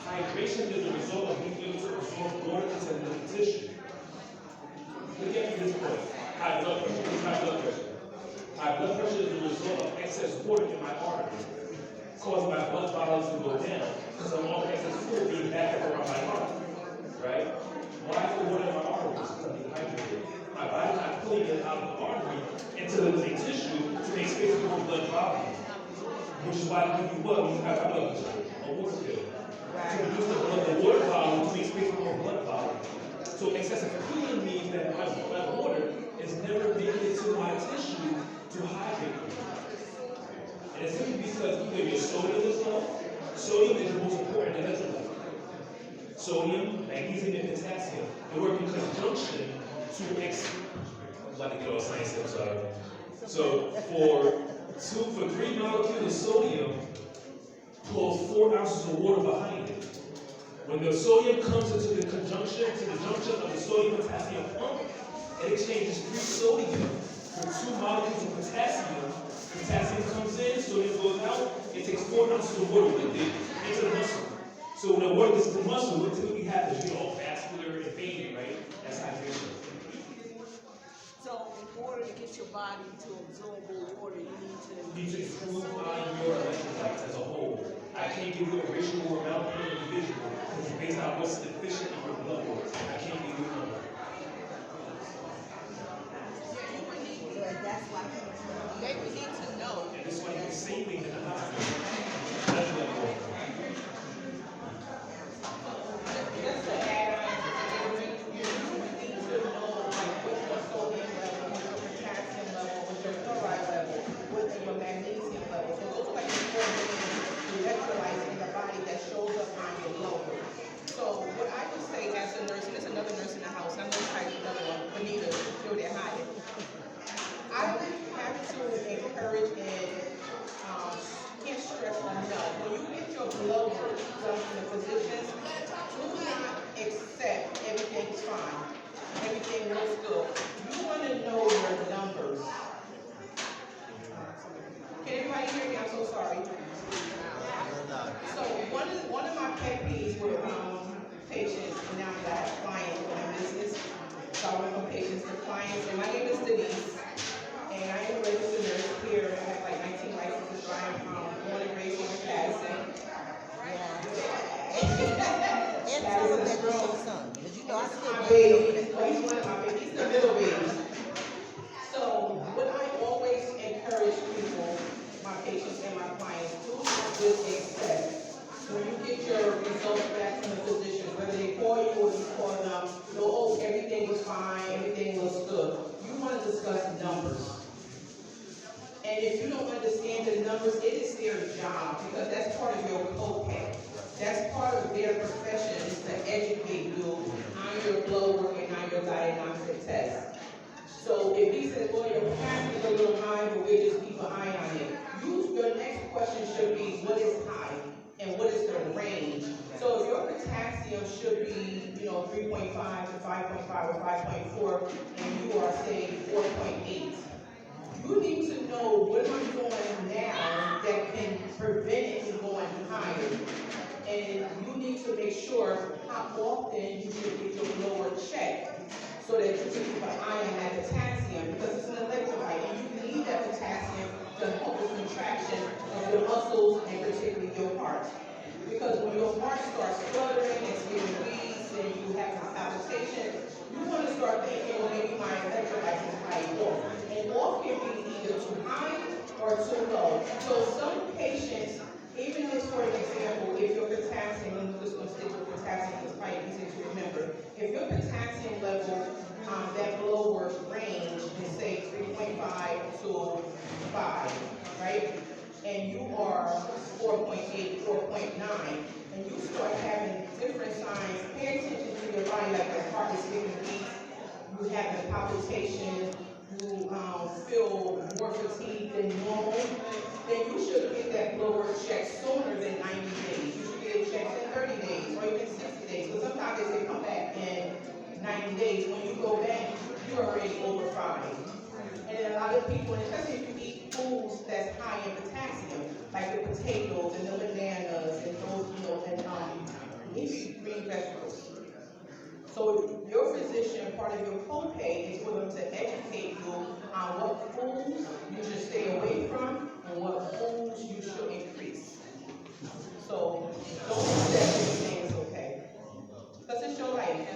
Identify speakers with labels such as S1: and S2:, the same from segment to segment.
S1: Hydration is the result of being able to absorb water into the tissue. Look at me this way. High blood pressure. This is high blood pressure. High blood pressure is the result of excess water in my arteries, causing my blood volume to go down because I'm all excess fluid being backed up around my heart. Right? Why is the water in my arteries? Because I'm dehydrated. My body's not pulling it out of the artery into the tissue to make space for more blood volume. Which is why when you what? When you have high blood pressure, a water pill. To reduce the water volume to make space for more blood volume. So excessive cooling means that my water is never making it to my tissue to hydrate me. And it's simply because either your sodium is low, sodium is the most important electrolyte. Sodium, magnesium, and potassium, they work in conjunction to I'm about to get all science, I'm sorry. So for 3 molecules of sodium, pull 4 ounces of water behind it. When the sodium comes into the junction of the sodium-potassium pump, it exchanges free sodium for 2 molecules of potassium. Potassium comes in, sodium goes out, it takes 4 ounces of water with it into the muscle. So when the water gets to the muscle, what typically happens? You know, vascular and vein, right? That's hydration.
S2: So in order to get your body to absorb more water, you need to
S1: improve on your electrolytes as a whole. I can't give you a ratio or amount per individual because it's based on what's deficient in your blood work. I can't give you a number.
S2: That's why they would need to know.
S1: And this is why you can save things in the hospital. That's what I'm doing.
S3: Just to add on, you need to know like what's your sodium level, what's your potassium level, what's your chloride level, what's your magnesium level. So those are like the electrolytes in the body that shows up on your blood work. So what I would say as a nurse, and there's another nurse in the house, I'm going to try another one, Benita, show that high. I would have to encourage and can't stress enough. When you get your blood work done from the physicians, do not accept everything's fine. Everything looks good. You want to know your numbers. Can everybody hear me? I'm so sorry. So one of my pet peeves with patients, and now that I have clients in my business, so I went from patients to clients, and my name is Denise. And I am a registered nurse here. I have like 19 licenses. So I am born and raised in Paterson.
S2: And some of that grown son. Because you know I still
S3: My baby. Well, he's one of my babies. He's the middle baby. So what I always encourage people, my patients and my clients, do is accept. When you get your results back from the physicians, whether they call you or you call them, oh, everything was fine, everything looks good. You want to discuss numbers. And if you don't understand the numbers, it is their job because that's part of your co-pay. That's part of their profession is to educate you on your blood work and on your diagnostic test. So if he says, well, your potassium is a little high, but we'll just keep an eye on it. Your next question should be, what is high and what is the range? So if your potassium should be, 3.5 to 5.5 or 5.4, and you are saying 4.8, you need to know what am I doing now that can prevent it from going higher. And you need to make sure how often you should get your blood work checked so that you can keep an eye on that potassium because it's an electrolyte and you need that potassium to help with contraction of your muscles and particularly your heart. Because when your heart starts fluttering and getting weak and you have a palpitation, you want to start thinking, well, maybe my electrolytes is high off. And off can be either too high or too low. So some patients, even if, for example, if your potassium, and we're just going to stick with potassium, it's quite easy to remember. If your potassium level, that blood work range is say 3.5 to 5, right? And you are 4.8, 4.9, and you start having different signs, pay attention to your body, like your heart is getting beat, you have a palpitation, you feel more fatigued than normal, then you should get that blood work checked sooner than 90 days. You should get it checked in 30 days or even 60 days. Because sometimes they come back in 90 days. When you go back, you're already over 5. And then a lot of people, and especially if you eat foods that's high in potassium, like the potatoes and the bananas and those, and leafy green vegetables. So your physician, part of your copay is for them to educate you on what foods you should stay away from and what foods you should increase. So don't accept anything is okay. Because it's your life.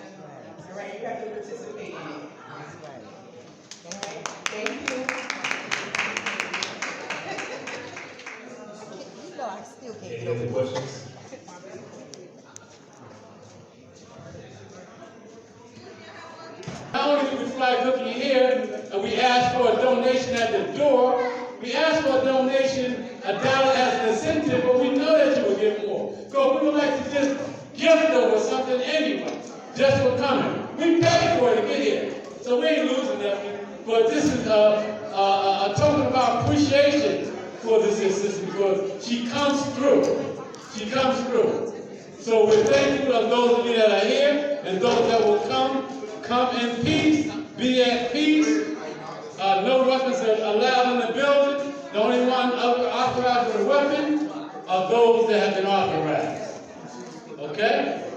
S3: All right, you have to participate in it. All right, thank you.
S4: No, I still can't
S1: Any
S4: get
S1: other
S4: over
S1: questions? Not only did we fly Cookie here, and we asked for a donation at the door, we asked for a donation, $1 as an incentive, but we know that you will give more. So we would like to just gift them or something anyway, just for coming. We paid for it to get here, so we ain't losing nothing. But this is a token of our appreciation for this sister because she comes through. She comes through. So we're thankful to those of you that are here and those that will come. Come in peace, be at peace. No weapons are allowed in the building. The only one authorized with a weapon are those that have been authorized. Okay?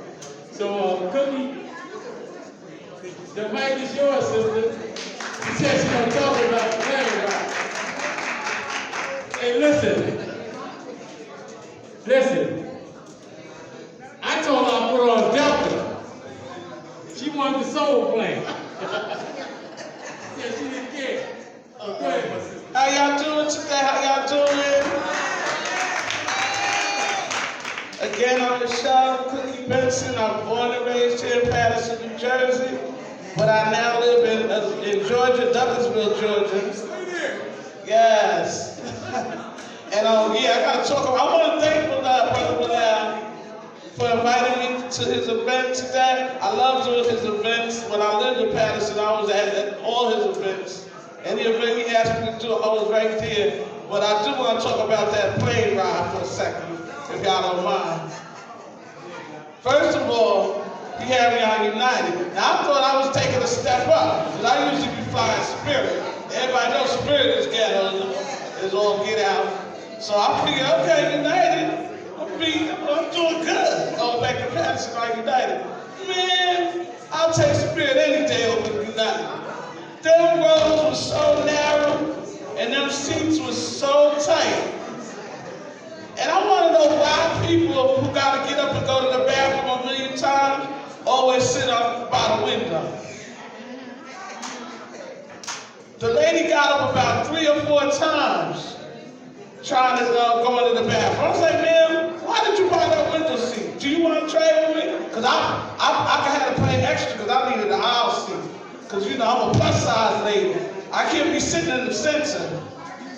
S1: So, Cookie, the mic is yours, sister. She said she's going to talk about the plane ride. Hey, listen. I told her I put on Delta. She wanted the soul plane. Yeah, she didn't care. Go ahead, my sister.
S5: How y'all doing today? How y'all doing? Again, I'm Michele Cookie Benson. I'm born and raised here in Paterson, New Jersey, but I now live in Georgia, Douglasville, Georgia. Yes. And yeah, I gotta talk. I want to thank Brother Michele for inviting me to his event today. I love doing his events. When I lived in Paterson, I was at all his events. Any event he asked me to do, I was right there. But I do want to talk about that plane ride for a second, if y'all don't mind. First of all, he had me on United. Now I thought I was taking a step up, because I usually be flying Spirit. Everybody knows Spirit is ghetto, is all get out. So I figured, okay, United, I'm doing good. Going back to Paterson on United. Man, I'll take Spirit any day over United. Them roads were so narrow, and them seats were so tight. And I want to know why people who got to get up and go to the bathroom a million times always sit up by the window. The lady got up about 3 or 4 times trying to go into the bathroom. I was like, ma'am, why did you buy that window seat? Do you want to trade with me? Because I had to pay extra because I needed an aisle seat. Because, you know, I'm a plus size lady. I can't be sitting in the center.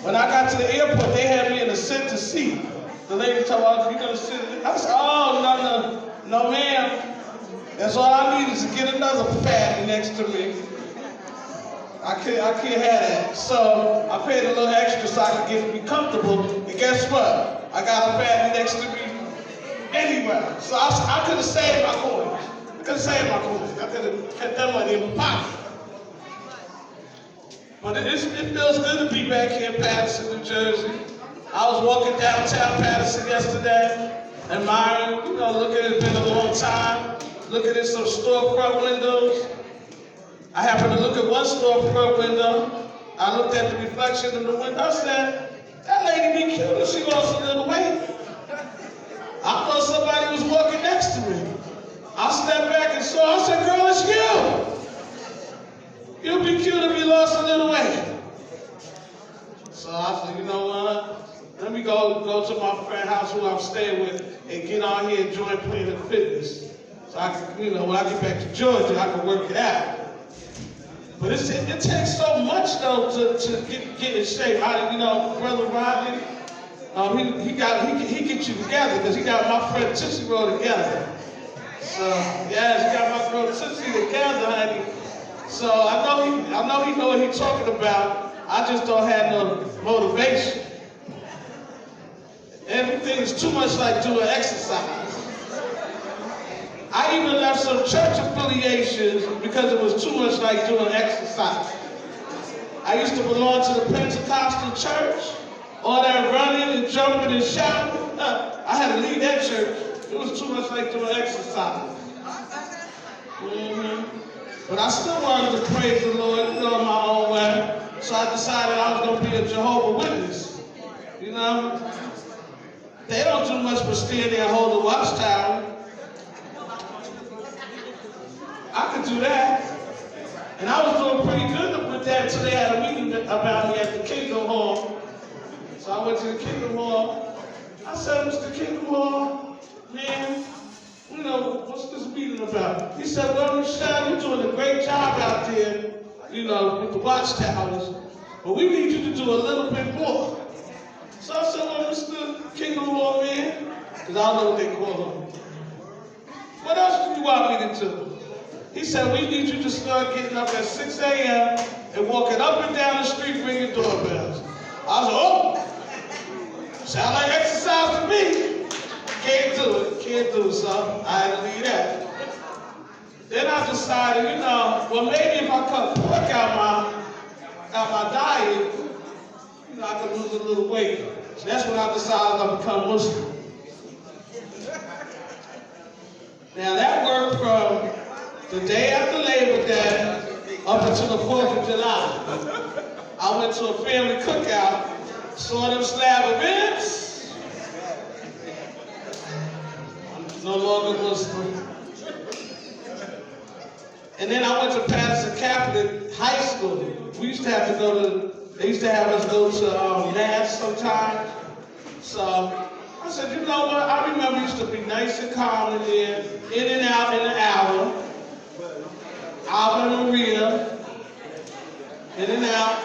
S5: When I got to the airport, they had me in the center seat. The lady told me, you're going to sit in. I said, oh, no, ma'am. That's all I need is to get another fatty next to me. I can't have that. So I paid a little extra so I could be comfortable. And guess what? I got a fatty next to me anyway. So I could have saved my coins. I could have kept that money in my pocket. But it feels good to be back here in Paterson, New Jersey. I was walking downtown Paterson yesterday, admiring, looking at it, it's been a long time, looking at some storefront windows. I happened to look at one storefront window. I looked at the reflection in the window. I said, that lady be cute if she lost a little weight. I thought somebody was walking next to me. I stepped back and saw, I said, girl, it's you. You'd be cute if you lost a little weight. So I said, you know what? Let me go to my friend's house who I'm staying with and get on here and join Planet Fitness. So I can, when I get back to Georgia, I can work it out. But it takes so much though to get in shape. Brother Rodney, he gets you together because he got my friend Tootsie Roll together. So yes, he got my girl Tootsie together, honey. So I know he know what he's talking about. I just don't have no motivation. Everything is too much like doing exercise. I even left some church affiliations because it was too much like doing exercise. I used to belong to the Pentecostal church. All that running and jumping and shouting, I had to leave that church. It was too much like doing exercise. But I still wanted to praise the Lord, in my own way. So I decided I was going to be a Jehovah's Witness. They don't do much but stand there and hold the watchtower. I could do that. And I was doing pretty good with that until they had a meeting about me at the Kingdom Hall. So I went to the Kingdom Hall. I said, Mr. Kingdom Hall, man, what's this meeting about? He said, well, Michele, you're doing a great job out there, with the watchtowers. But we need you to do a little bit more. So I said, well, Mr. Kingdom Hall, man, because I don't know what they call him. What else do you want me to do? He said, we need you to start getting up at 6 a.m. and walking up and down the street ringing doorbells. I said, oh, sound like exercise to me. Can't do it, so I had to leave that. Then I decided, well, maybe if I cut pork out my diet, I could lose a little weight. So that's when I decided to become Muslim. Now that worked from the day after Labor Day up until the 4th of July. I went to a family cookout, saw them slab of ribs. I'm no longer Muslim. And then I went to Paterson Catholic High School. We used to have to they used to have us go to Mass sometimes. So I said, you know what? I remember it used to be nice and calm in there, in and out in an hour. Ave Maria, in and out.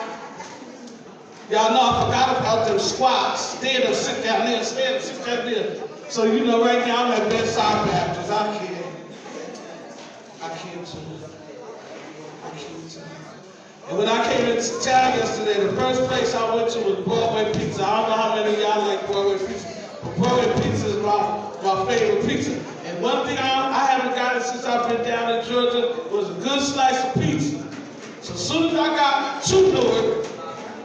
S5: Y'all know I forgot about them squats. Stand up, sit down there, stand up, sit down there. So right now I'm at Benson Baptist. I can't do it. And when I came into town yesterday, the first place I went to was Broadway Pizza. I don't know how many of y'all like Broadway Pizza, but Broadway Pizza is my favorite pizza. And one thing I haven't gotten since I've been down in Georgia was a good slice of pizza. So as soon as I got to Newark,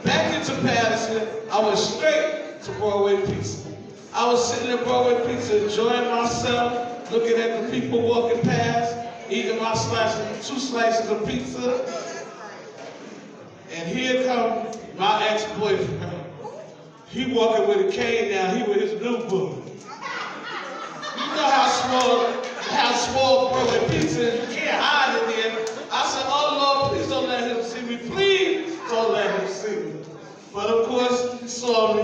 S5: back into Paterson, I went straight to Broadway Pizza. I was sitting at Broadway Pizza enjoying myself, looking at the people walking past, eating my two slices of pizza. And here comes my ex-boyfriend. He walking with a cane now, he with his new boo. You know how small Broadway Pizza is, you can't hide in there. I said, oh Lord, please don't let him see me. Please don't let him see me. But of course, he saw me.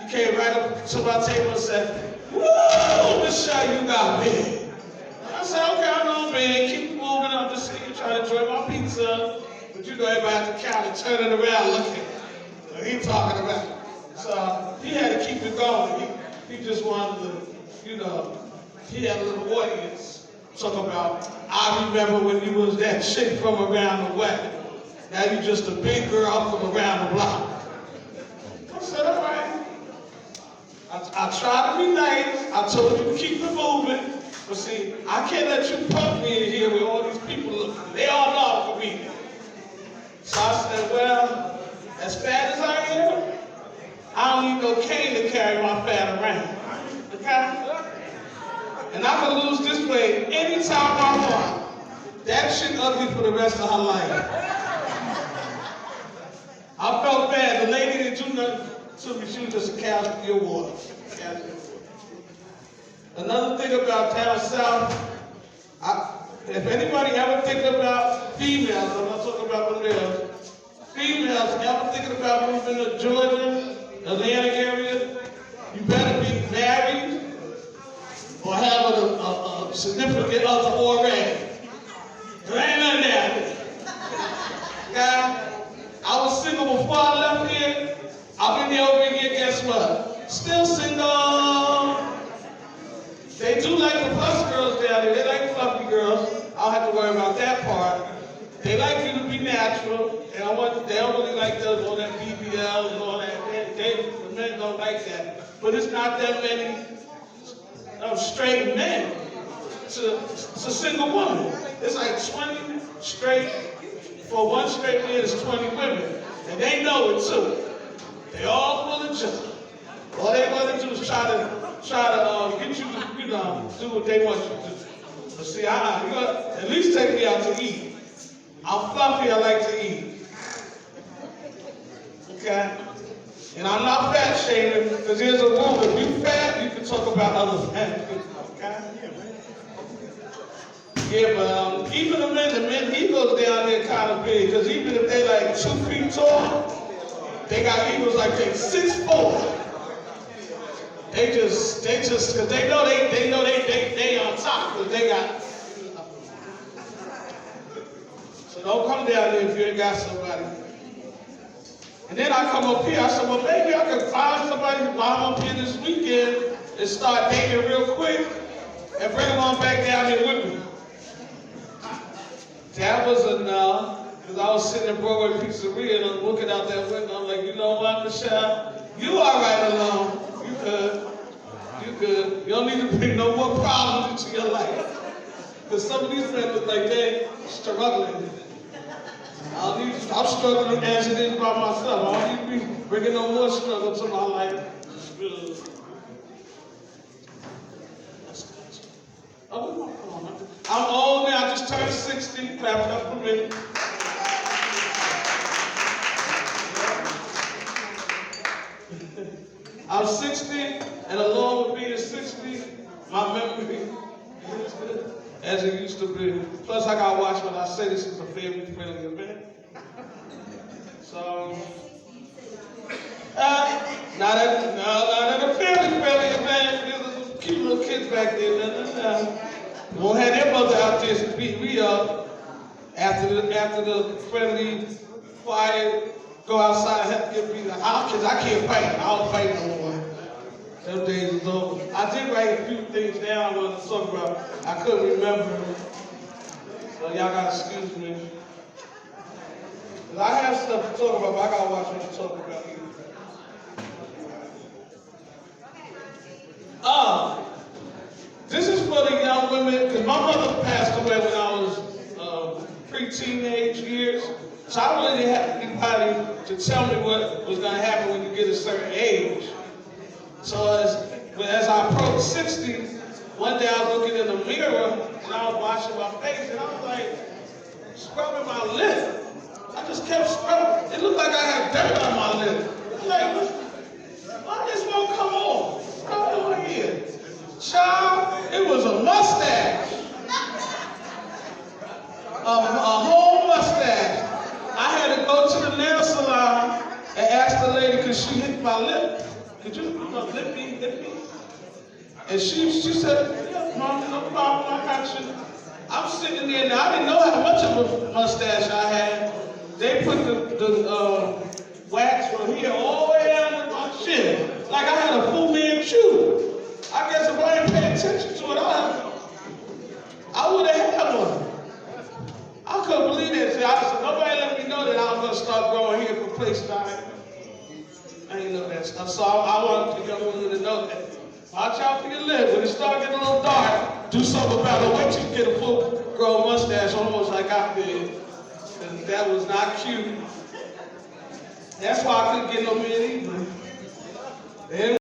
S5: He came right up to my table and said, whoa, Michele, you got big. I said, okay, I know I'm big. Keep moving. I'm just sitting here trying to enjoy my pizza. But everybody at the counter turning around looking what he talking about. So he had to keep it going. He just wanted to, he had a little audience talk about, I remember when you was that chick from around the way. Now you just a big girl from around the block. I said, all right. I tried to be nice. I told you to keep it moving. But see, I can't let you pump me in here with all these people looking. They all know I'm comedian. So I said, well, as fat as I am, I don't need no cane to carry my fat around. Okay? And I can lose this weight anytime I want. That chick ugly for the rest of her life. I felt bad. The lady didn't do nothing to me. She was just a casualty of war. Another thing about down south, if anybody ever thinking about females, I'm not talking about males, females ever thinking about moving to Georgia, Atlanta area, you better be married or have a significant other already. There ain't nothing there. Okay? I was single before I left here. I've been here over here, guess what? Still single. They do like the plus girls down there. They like fluffy girls. I don't have to worry about that part. They like you to be natural. And they don't really like all that BBL and all that. The men don't like that. But it's not that many straight men to single women. It's like 20 straight, for one straight man, it's 20 women. And they know it too. They all full of junk. All they want to do is try to get you to, do what they want you to do. But see, you gotta at least take me out to eat. I'm fluffy, I like to eat. Okay? And I'm not fat shaming, because there's a rule. If you fat, you can talk about other fat people. Okay? Yeah, but even the men egos down there kind of big, because even if they like 2 feet tall, they got egos like they 6'4". They just, because they know they on top, because they got. So don't come down there if you ain't got somebody. And then I come up here, I said, well, maybe I can find somebody while I'm up here this weekend and start dating real quick and bring them on back down here with me. That was a no, because I was sitting in Broadway Pizzeria and I'm looking out that window. I'm like, you know what, Michele? You all right alone. You good. You good. You don't need to bring no more problems into your life. Because some of these men look like they struggling. I'm struggling as it is by myself. I don't need to be bringing no more struggle to my life. Oh, come on. I'm old now. I just turned 60. Clap it up for me. I'm 60, and along with being 60, my memory is good as it used to be. Plus, I got to watch what I say. This is a family-friendly event. So, not at a family-friendly event. There's cute little kids back there. Won't have their mother out there to beat me up after the friendly, quiet, go outside and help get beat up. Because I can't fight. I don't fight no more. Them days is over. I did write a few things down I wanted to talk about. I couldn't remember them. So y'all gotta excuse me. I have stuff to talk about, but I gotta watch what you talk about. This is for the young women, because my mother passed away when I was pre-teenage years. So I really didn't have anybody to tell me what was gonna happen when you get a certain age. So as I approached 60, one day I was looking in the mirror and I was washing my face and I was like, scrubbing my lip. I just kept scrubbing. It looked like I had dirt on my lip. I'm like, why this won't come off? Scrub it over here. Child, it was a mustache. A whole mustache. I had to go to the nail salon and ask the lady, could she hit my lip? Could you lip me? And she said, yeah, Mom, no problem, I got you. I'm sitting there now, I didn't know how much of a mustache I had. They put the wax from here all the way down to my chin. Like I had a full man chew. I guess if I didn't pay attention to it, I would have had one. I couldn't believe it. See, I said, nobody let me know that I was going to start growing hair for places I didn't know that stuff. So I wanted the young women to know that. Watch out for your lip. When it starts getting a little dark, do something about it. Wait till you get a full-grown mustache, almost like I did. And that was not cute. That's why I couldn't get no men either.